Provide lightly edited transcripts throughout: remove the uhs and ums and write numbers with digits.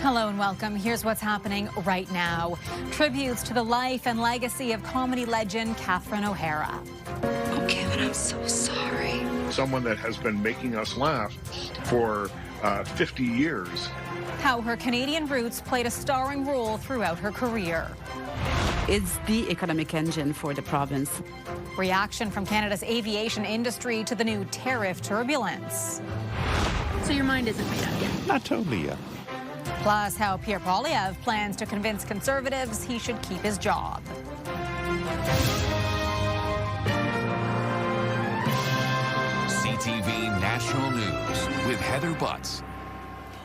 Hello and welcome. Here's what's happening right now. Tributes to the life and legacy of comedy legend Catherine O'Hara. Oh, Kevin, I'm so sorry. Someone that has been making us laugh for 50 years. How her Canadian roots played a starring role throughout her career. It's the economic engine for the province. Reaction from Canada's aviation industry to the new tariff turbulence. So your mind isn't made up yet? Not totally yet. Plus, how Pierre Poilievre plans to convince Conservatives he should keep his job. CTV National News with Heather Butts.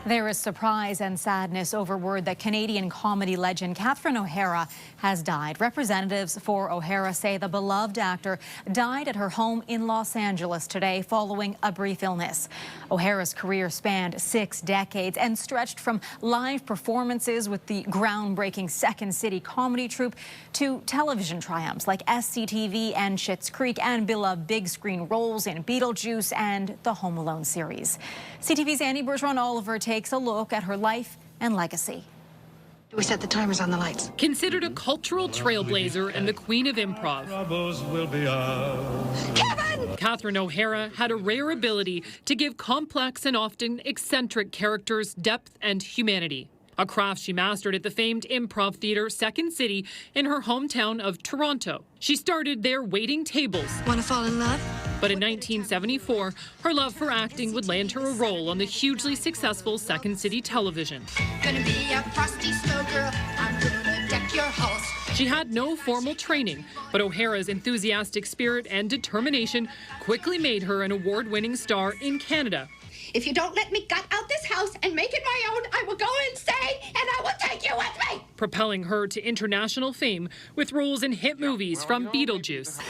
There is surprise and sadness over word that Canadian comedy legend Catherine O'Hara has died. Representatives for O'Hara say the beloved actor died at her home in Los Angeles today following a brief illness. O'Hara's career spanned 6 decades and stretched from live performances with the groundbreaking Second City comedy troupe to television triumphs like SCTV and Schitt's Creek and beloved big screen roles in Beetlejuice and the Home Alone series. CTV's Annie Bergeron-Oliver takes a look at her life and legacy. We set the timers on the lights. Considered a cultural trailblazer and the queen of improv, Kevin! Catherine O'Hara had a rare ability to give complex and often eccentric characters depth and humanity. A craft she mastered at the famed improv theater Second City in her hometown of Toronto. She started there waiting tables. Want to fall in love? But in 1974, her love for acting would land her a role on the hugely successful Second City television. Gonna be a frosty snow girl, I'm gonna deck your house. She had no formal training, but O'Hara's enthusiastic spirit and determination quickly made her an award-winning star in Canada. If you don't let me gut out this house and make it my own, I will go insane and I will take you with me! Propelling her to international fame with roles in hit movies from Beetlejuice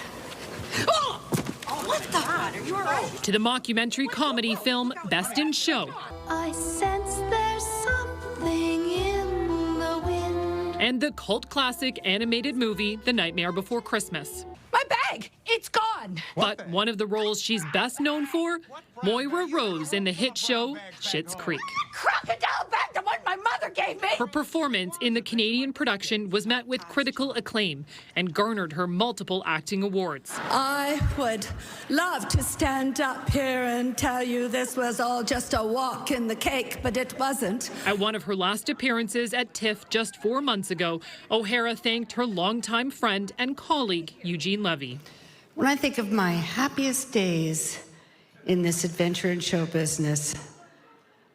What the? Are you all right? to the mockumentary comedy film Best in Show. I sense there's something in the wind. And the cult classic animated movie The Nightmare Before Christmas. My bag! It's gone! But one of the roles she's best known for, Moira Rose in the hit show Schitt's Creek. Crocodile bag, the one my mother gave me! Her performance in the Canadian production was met with critical acclaim and garnered her multiple acting awards. I would love to stand up here and tell you this was all just a walk in the cake, but it wasn't. At one of her last appearances at TIFF just 4 months ago, O'Hara thanked her longtime friend and colleague, Eugene Levy. When I think of my happiest days in this adventure and show business,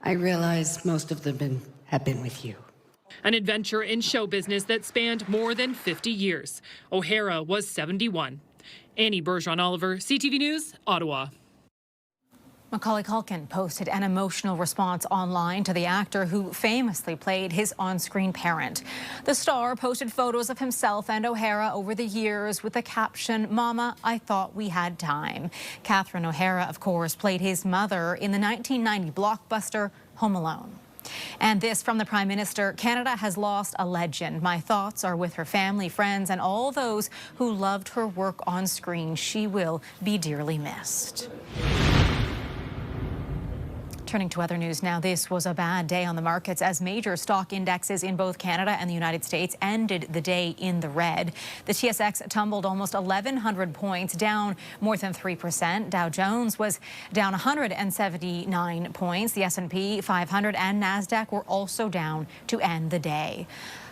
I realize most of them have been with you. An adventure in show business that spanned more than 50 years. O'Hara was 71. Annie Bergeron-Oliver, CTV News, Ottawa. Macaulay Culkin posted an emotional response online to the actor who famously played his on-screen parent. The star posted photos of himself and O'Hara over the years with the caption, "Mama, I thought we had time." Catherine O'Hara, of course, played his mother in the 1990 blockbuster Home Alone. And this from the Prime Minister: Canada has lost a legend. My thoughts are with her family, friends, and all those who loved her work on screen. She will be dearly missed. Turning to other news now, this was a bad day on the markets as major stock indexes in both Canada and the United States ended the day in the red. The TSX tumbled almost 1,100 points, down more than 3%. Dow Jones was down 179 points. The S&P 500 and NASDAQ were also down to end the day.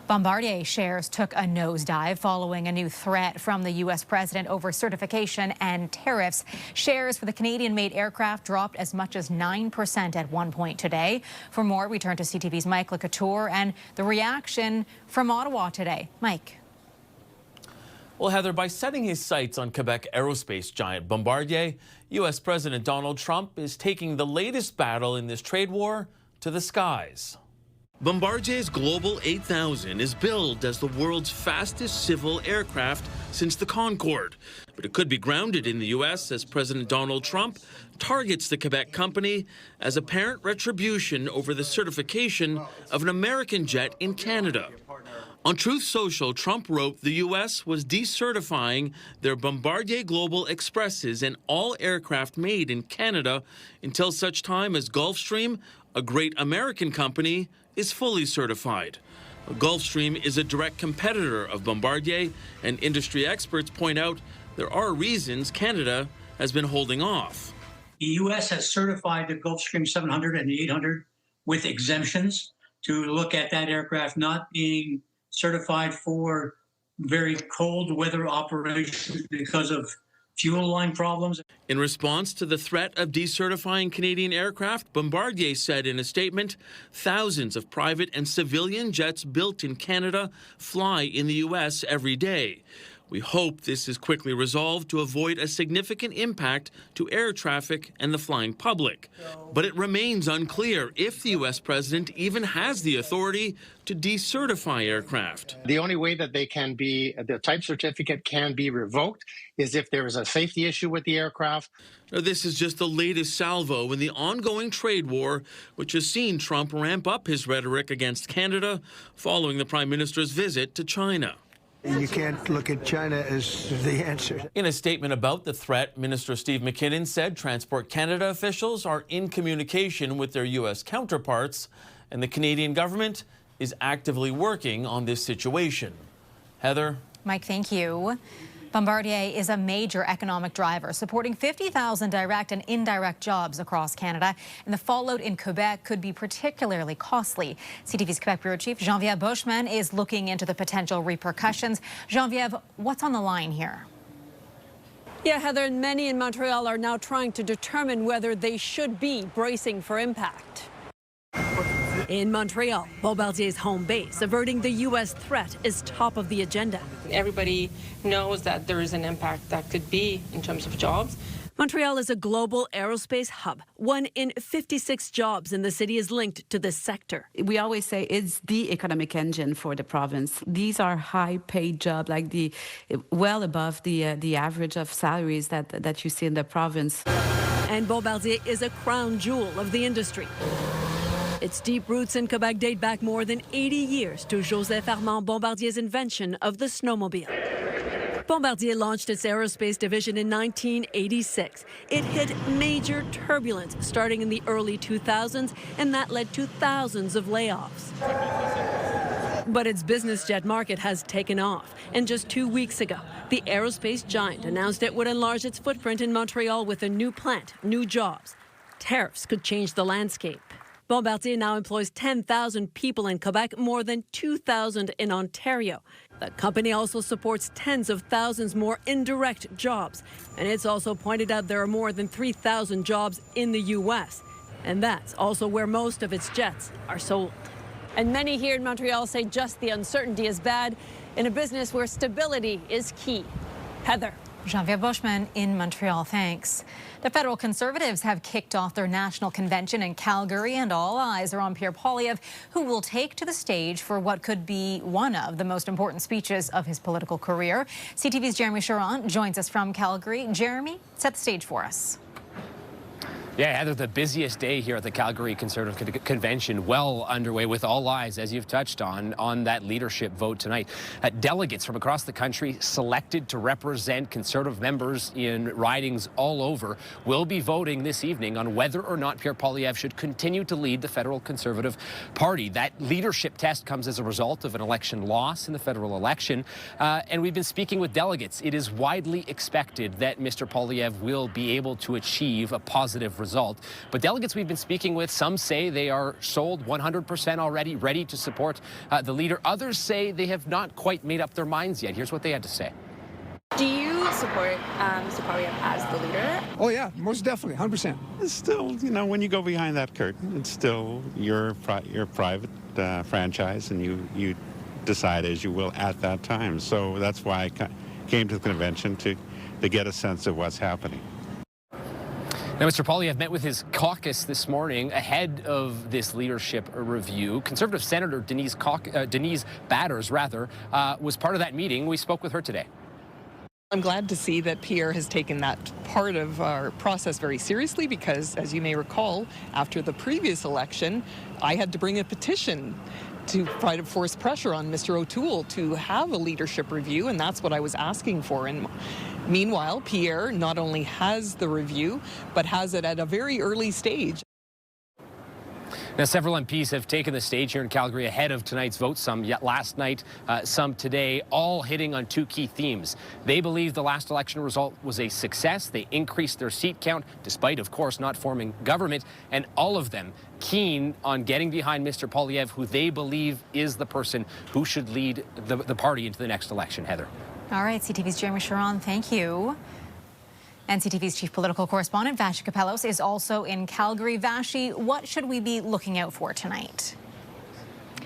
Bombardier shares took a nosedive following a new threat from the U.S. president over certification and tariffs. Shares for the Canadian Maid aircraft dropped as much as 9% at one point today. For more, we turn to CTV's Mike LeCouture and the reaction from Ottawa today. Mike. Well, Heather, by setting his sights on Quebec aerospace giant Bombardier, U.S. President Donald Trump is taking the latest battle in this trade war to the skies. Bombardier's Global 8000 is billed as the world's fastest civil aircraft since the Concorde. But it could be grounded in the U.S. as President Donald Trump targets the Quebec company as apparent retribution over the certification of an American jet in Canada. On Truth Social, Trump wrote the U.S. was decertifying their Bombardier Global Expresses and all aircraft made in Canada until such time as Gulfstream, a great American company, is fully certified. Gulfstream is a direct competitor of Bombardier, and industry experts point out there are reasons Canada has been holding off. The U.S. has certified the Gulfstream 700 and the 800 with exemptions to look at that aircraft not being certified for very cold weather operations because of fuel line problems. In response to the threat of decertifying Canadian aircraft, Bombardier said in a statement, thousands of private and civilian jets built in Canada fly in the U.S. every day. We hope this is quickly resolved to avoid a significant impact to air traffic and the flying public. But it remains unclear if the U.S. president even has the authority to decertify aircraft. The only way that the type certificate can be revoked is if there is a safety issue with the aircraft. Now, this is just the latest salvo in the ongoing trade war, which has seen Trump ramp up his rhetoric against Canada following the Prime Minister's visit to China. You can't look at China as the answer. In a statement about the threat, Minister Steve McKinnon said Transport Canada officials are in communication with their U.S. counterparts, and the Canadian government is actively working on this situation. Heather? Mike, thank you. Bombardier is a major economic driver, supporting 50,000 direct and indirect jobs across Canada, and the fallout in Quebec could be particularly costly. CTV's Quebec Bureau Chief Geneviève Bushman is looking into the potential repercussions. Geneviève, what's on the line here? Yeah, Heather, and many in Montreal are now trying to determine whether they should be bracing for impact. In Montreal, Bombardier's home base, averting the U.S. threat is top of the agenda. Everybody knows that there is an impact that could be in terms of jobs. Montreal is a global aerospace hub. 1 in 56 jobs in the city is linked to this sector. We always say it's the economic engine for the province. These are high-paid jobs, like well above the average of salaries that you see in the province. And Bombardier is a crown jewel of the industry. Its deep roots in Quebec date back more than 80 years to Joseph Armand Bombardier's invention of the snowmobile. Bombardier launched its aerospace division in 1986. It hit major turbulence starting in the early 2000s, and that led to thousands of layoffs. But its business jet market has taken off, and just 2 weeks ago, the aerospace giant announced it would enlarge its footprint in Montreal with a new plant, new jobs. Tariffs could change the landscape. Bombardier now employs 10,000 people in Quebec, more than 2,000 in Ontario. The company also supports tens of thousands more indirect jobs. And it's also pointed out there are more than 3,000 jobs in the U.S. And that's also where most of its jets are sold. And many here in Montreal say just the uncertainty is bad in a business where stability is key. Heather. Geneviève Bushman in Montreal, thanks. The federal Conservatives have kicked off their national convention in Calgary, and all eyes are on Pierre Poilievre, who will take to the stage for what could be one of the most important speeches of his political career. CTV's Jeremy Charron joins us from Calgary. Jeremy, set the stage for us. Yeah, Heather, the busiest day here at the Calgary Conservative Convention, well underway with all eyes, as you've touched on that leadership vote tonight. Delegates from across the country selected to represent Conservative members in ridings all over will be voting this evening on whether or not Pierre Poilievre should continue to lead the federal Conservative Party. That leadership test comes as a result of an election loss in the federal election, and we've been speaking with delegates. It is widely expected that Mr. Poilievre will be able to achieve a positive result. But delegates we've been speaking with, some say they are sold 100% already, ready to support the leader. Others say they have not quite made up their minds yet. Here's what they had to say. Do you support Mr. Poilievre as the leader? Oh, yeah, most definitely, 100%. It's still, when you go behind that curtain, it's still your private franchise, and you decide as you will at that time. So that's why I came to the convention to get a sense of what's happening. Now, Mr. Poilievre met with his caucus this morning ahead of this leadership review. Conservative Senator Denise Batters, was part of that meeting. We spoke with her today. I'm glad to see that Pierre has taken that part of our process very seriously because, as you may recall, after the previous election, I had to bring a petition to try to force pressure on Mr. O'Toole to have a leadership review, and that's what I was asking for. And meanwhile, Pierre not only has the review, but has it at a very early stage. Now, several MPs have taken the stage here in Calgary ahead of tonight's vote, some yet last night, some today, all hitting on two key themes. They believe the last election result was a success. They increased their seat count, despite, of course, not forming government, and all of them keen on getting behind Mr. Poilievre, who they believe is the person who should lead the party into the next election. Heather. All right, CTV's Jeremy Sharon, thank you. CTV's chief political correspondent, Vashi Kapelos, is also in Calgary. Vashi, what should we be looking out for tonight?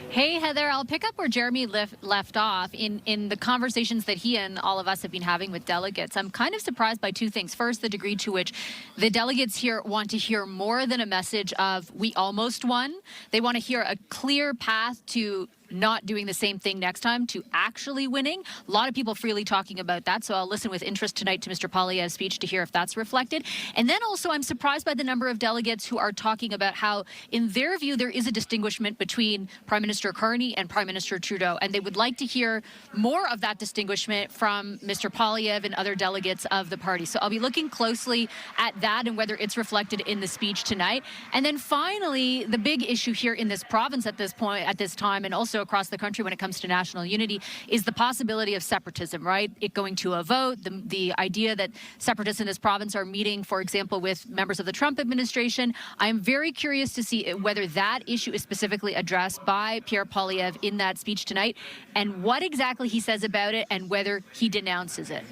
Hey, Heather, I'll pick up where Jeremy left off in the conversations that he and all of us have been having with delegates. I'm kind of surprised by two things. First, the degree to which the delegates here want to hear more than a message of we almost won. They want to hear a clear path to not doing the same thing next time, to actually winning. A lot of people freely talking about that, so I'll listen with interest tonight to Mr. Poilievre's speech to hear if that's reflected. And then also, I'm surprised by the number of delegates who are talking about how, in their view, there is a distinguishment between Prime Minister Carney and Prime Minister Trudeau, and they would like to hear more of that distinguishment from Mr. Poilievre and other delegates of the party. So I'll be looking closely at that and whether it's reflected in the speech tonight. And then finally, the big issue here in this province at this point, at this time, and also across the country when it comes to national unity, is the possibility of separatism, right? It going to a vote, the idea that separatists in this province are meeting, for example, with members of the Trump administration. I am very curious to see whether that issue is specifically addressed by Pierre Poilievre in that speech tonight, and what exactly he says about it, and whether he denounces it.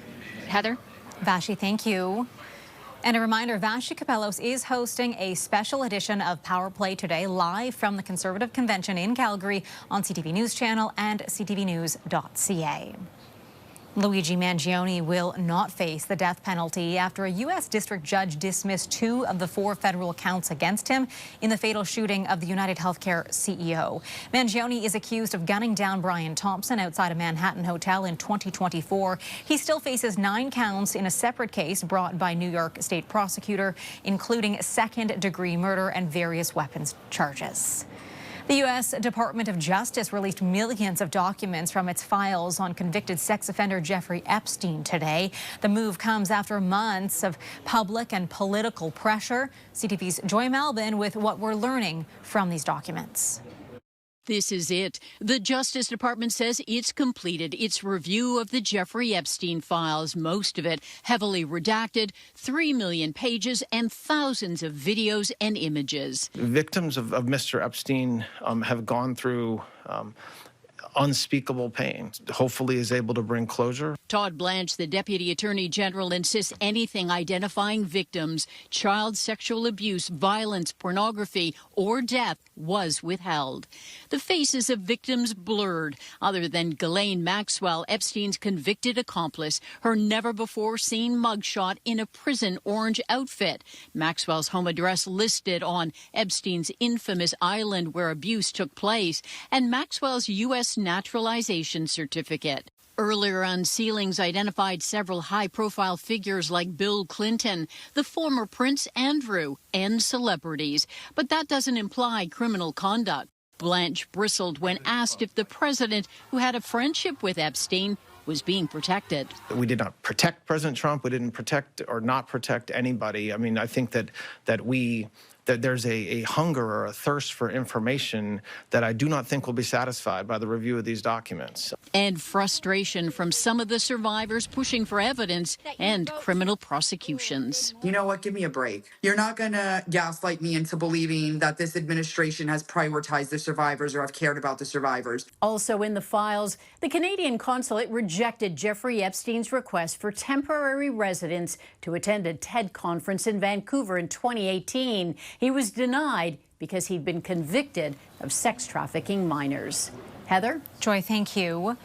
Heather? Vashi, thank you. And a reminder, Vashi Kapelos is hosting a special edition of Power Play today, live from the Conservative Convention in Calgary on CTV News Channel and ctvnews.ca. Luigi Mangione will not face the death penalty after a U.S. district judge dismissed 2 of the 4 federal counts against him in the fatal shooting of the United Healthcare CEO. Mangione is accused of gunning down Brian Thompson outside a Manhattan hotel in 2024. He still faces 9 counts in a separate case brought by New York State prosecutor, including second-degree murder and various weapons charges. The U.S. Department of Justice released millions of documents from its files on convicted sex offender Jeffrey Epstein today. The move comes after months of public and political pressure. CTV's Joy Malbin with what we're learning from these documents. This is it. The Justice Department says it's completed its review of the Jeffrey Epstein files, most of it heavily redacted, 3 million pages and thousands of videos and images. Victims of Mr. Epstein have gone through unspeakable pain. Hopefully is able to bring closure. Todd Blanche, the Deputy Attorney General, insists anything identifying victims, child sexual abuse, violence, pornography, or death was withheld. The faces of victims blurred. Other than Ghislaine Maxwell, Epstein's convicted accomplice, her never-before-seen mugshot in a prison orange outfit. Maxwell's home address listed on Epstein's infamous island where abuse took place, and Maxwell's U.S. naturalization certificate. Earlier unsealings identified several high-profile figures like Bill Clinton, the former Prince Andrew, and celebrities. But that doesn't imply criminal conduct. Blanche bristled when asked if the president, who had a friendship with Epstein, was being protected. We did not protect President Trump. We didn't protect or not protect anybody. I mean, I think that there's a hunger or a thirst for information that I do not think will be satisfied by the review of these documents. And frustration from some of the survivors pushing for evidence and criminal prosecutions. You know what? Give me a break. You're not going to gaslight me into believing that this administration has prioritized the survivors or have cared about the survivors. Also in the files, the Canadian consulate rejected Jeffrey Epstein's request for temporary residence to attend a TED conference in Vancouver in 2018. He was denied because he'd been convicted of sex trafficking minors. Heather? Joy, thank you.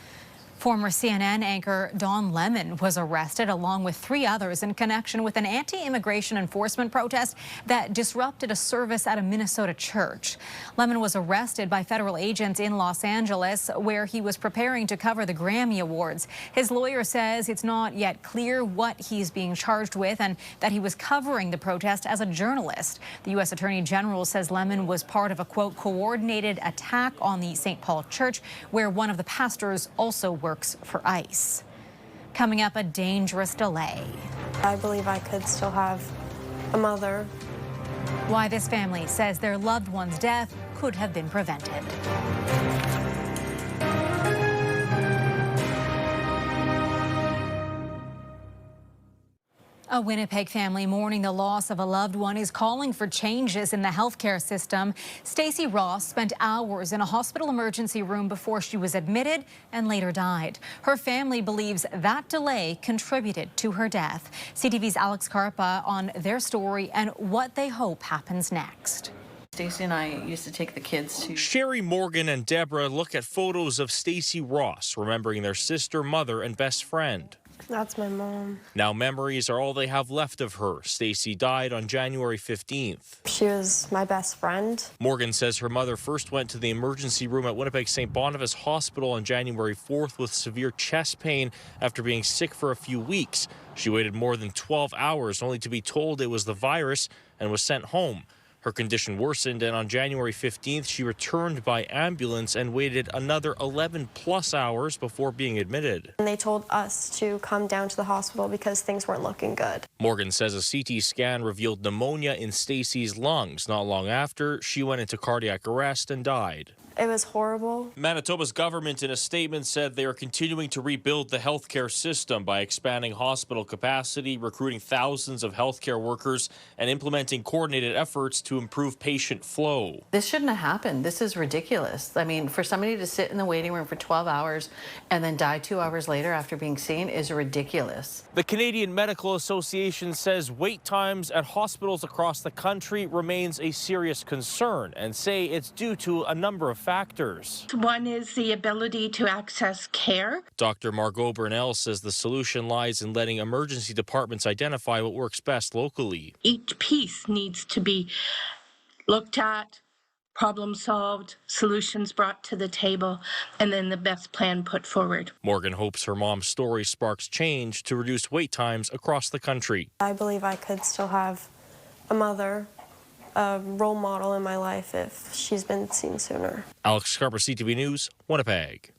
Former CNN anchor Don Lemon was arrested along with 3 others in connection with an anti-immigration enforcement protest that disrupted a service at a Minnesota church. Lemon was arrested by federal agents in Los Angeles, where he was preparing to cover the Grammy Awards. His lawyer says it's not yet clear what he's being charged with and that he was covering the protest as a journalist. The U.S. Attorney General says Lemon was part of a, quote, coordinated attack on the St. Paul church, where one of the pastors also works for ICE. Coming up, a dangerous delay. I believe I could still have a mother. Why this family says their loved one's death could have been prevented. A Winnipeg family mourning the loss of a loved one is calling for changes in the healthcare system. Stacey Ross spent hours in a hospital emergency room before she was admitted and later died. Her family believes that delay contributed to her death. CTV's Alex Carpa on their story and what they hope happens next. Stacey and I used to take the kids to... Sherry Morgan and Deborah look at photos of Stacey Ross, remembering their sister, mother, and best friend. That's my mom. Now memories are all they have left of her. Stacey died on January 15th. She was my best friend. Morgan says her mother first went to the emergency room at Winnipeg St. Boniface Hospital on January 4th with severe chest pain after being sick for a few weeks. She waited more than 12 hours only to be told it was the virus and was sent home. Her condition worsened, and on January 15th, she returned by ambulance and waited another 11+ hours before being admitted. And they told us to come down to the hospital because things weren't looking good. Morgan says a CT scan revealed pneumonia in Stacey's lungs. Not long after, she went into cardiac arrest and died. It was horrible. Manitoba's government in a statement said they are continuing to rebuild the healthcare system by expanding hospital capacity, recruiting thousands of healthcare workers, and implementing coordinated efforts to improve patient flow. This shouldn't have happened. This is ridiculous. I mean, for somebody to sit in the waiting room for 12 hours and then die 2 hours later after being seen is ridiculous. The Canadian Medical Association says wait times at hospitals across the country remains a serious concern and say it's due to a number of factors. One is the ability to access care. Dr. Margot Burnell says the solution lies in letting emergency departments identify what works best locally. Each piece needs to be looked at, problem solved, solutions brought to the table, and then the best plan put forward. Morgan hopes her mom's story sparks change to reduce wait times across the country. I believe I could still have a mother, a role model in my life if she's been seen sooner. Alex Carper, CTV News, Winnipeg.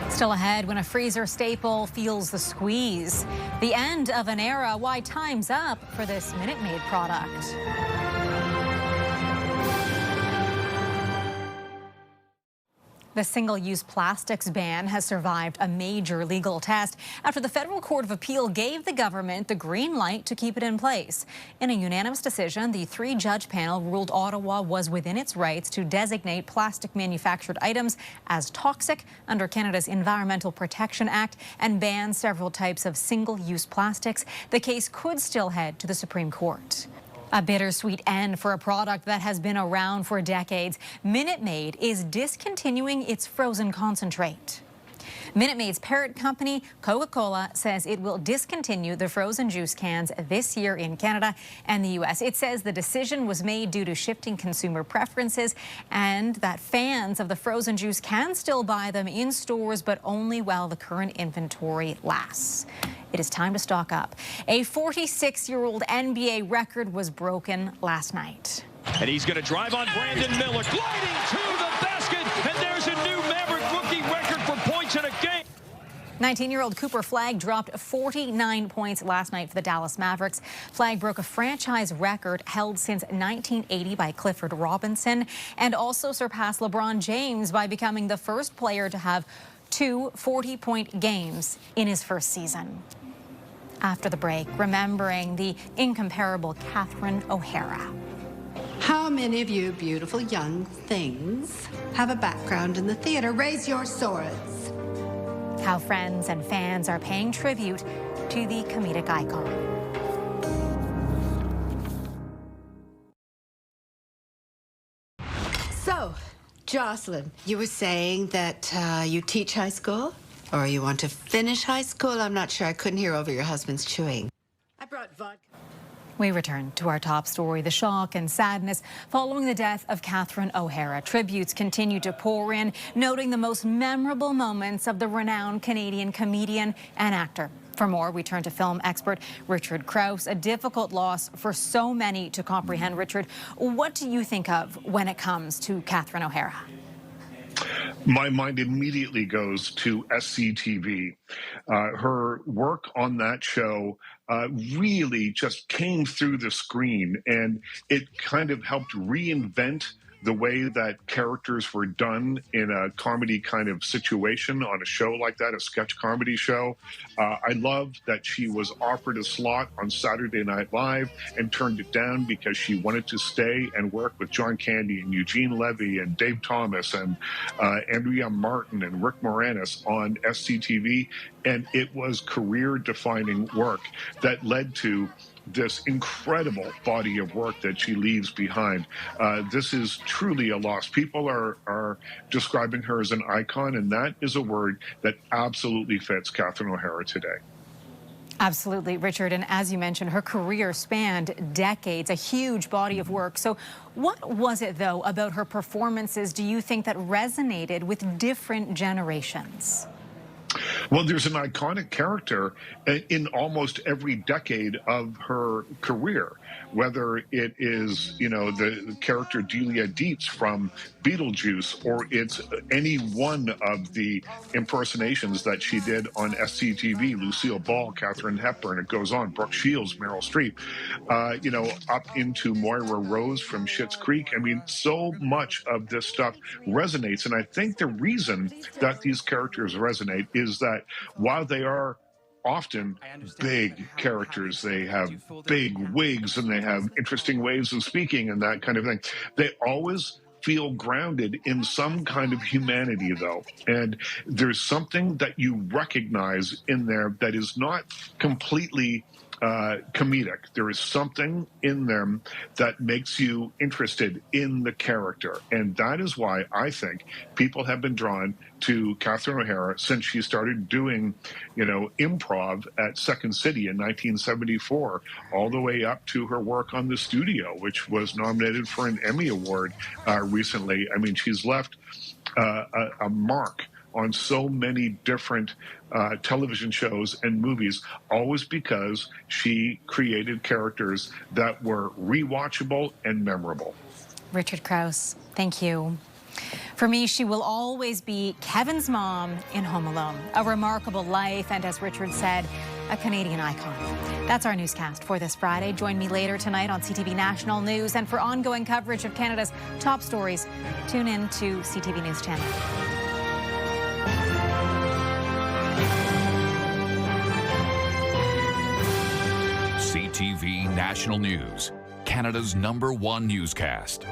Still ahead, when a freezer staple feels the squeeze. The end of an era, why time's up for this Minute Maid product. The single-use plastics ban has survived a major legal test after the Federal Court of Appeal gave the government the green light to keep it in place. In a unanimous decision, the 3-judge panel ruled Ottawa was within its rights to designate plastic manufactured items as toxic under Canada's Environmental Protection Act and ban several types of single-use plastics. The case could still head to the Supreme Court. A bittersweet end for a product that has been around for decades. Minute Maid is discontinuing its frozen concentrate. Minute Maid's parent company, Coca-Cola, says it will discontinue the frozen juice cans this year in Canada and the U.S. It says the decision was made due to shifting consumer preferences and that fans of the frozen juice can still buy them in stores, but only while the current inventory lasts. It is time to stock up. A 46-year-old NBA record was broken last night. And he's going to drive on Brandon Miller, gliding to the basket, and there's a new Maverick rookie record for points in a game. 19-year-old Cooper Flagg dropped 49 points last night for the Dallas Mavericks. Flagg broke a franchise record held since 1980 by Clifford Robinson and also surpassed LeBron James by becoming the first player to have 2 40-point games in his first season. After the break, remembering the incomparable Catherine O'Hara. How many of you beautiful young things have a background in the theater? Raise your swords. How friends and fans are paying tribute to the comedic icon. So, Jocelyn, you were saying that you teach high school? Or you want to finish high school? I'm not sure. I couldn't hear over your husband's chewing. I brought vodka. We return to our top story, the shock and sadness following the death of Catherine O'Hara. Tributes continue to pour in, noting the most memorable moments of the renowned Canadian comedian and actor. For more, we turn to film expert Richard Krause. A difficult loss for so many to comprehend. Richard, what do you think of when it comes to Catherine O'Hara? My mind immediately goes to SCTV. Her work on that show really just came through the screen, and it kind of helped reinvent the way that characters were done in a comedy kind of situation on a show like that, a sketch comedy show. I loved that she was offered a slot on Saturday Night Live and turned it down because she wanted to stay and work with John Candy and Eugene Levy and Dave Thomas and Andrea Martin and Rick Moranis on SCTV. And it was career-defining work that led to this incredible body of work that she leaves behind. This is truly a loss. People are describing her as an icon, and that is a word that absolutely fits Catherine O'Hara today. Absolutely, Richard. And as you mentioned, her career spanned decades, a huge body of work. So what was it, though, about her performances do you think that resonated with different generations? Well, there's an iconic character in almost every decade of her career, whether it is, the character Delia Dietz from Beetlejuice, or it's any one of the impersonations that she did on SCTV, Lucille Ball, Katharine Hepburn, it goes on, Brooke Shields, Meryl Streep, up into Moira Rose from Schitt's Creek. I mean, so much of this stuff resonates. And I think the reason that these characters resonate is that while they are often big characters, they have big wigs and they have interesting ways of speaking and that kind of thing, they always feel grounded in some kind of humanity, though. And there's something that you recognize in there that is not completely comedic. There is something in them that makes you interested in the character. And that is why I think people have been drawn to Catherine O'Hara since she started doing, improv at Second City in 1974, all the way up to her work on The Studio, which was nominated for an Emmy Award recently. I mean, she's left a mark on so many different television shows and movies, always because she created characters that were rewatchable and memorable. Richard Krause, thank you. For me, she will always be Kevin's mom in Home Alone. A remarkable life, and as Richard said, a Canadian icon. That's our newscast for this Friday. Join me later tonight on CTV National News, and for ongoing coverage of Canada's top stories, tune in to CTV News Channel. CTV National News, Canada's #1 newscast.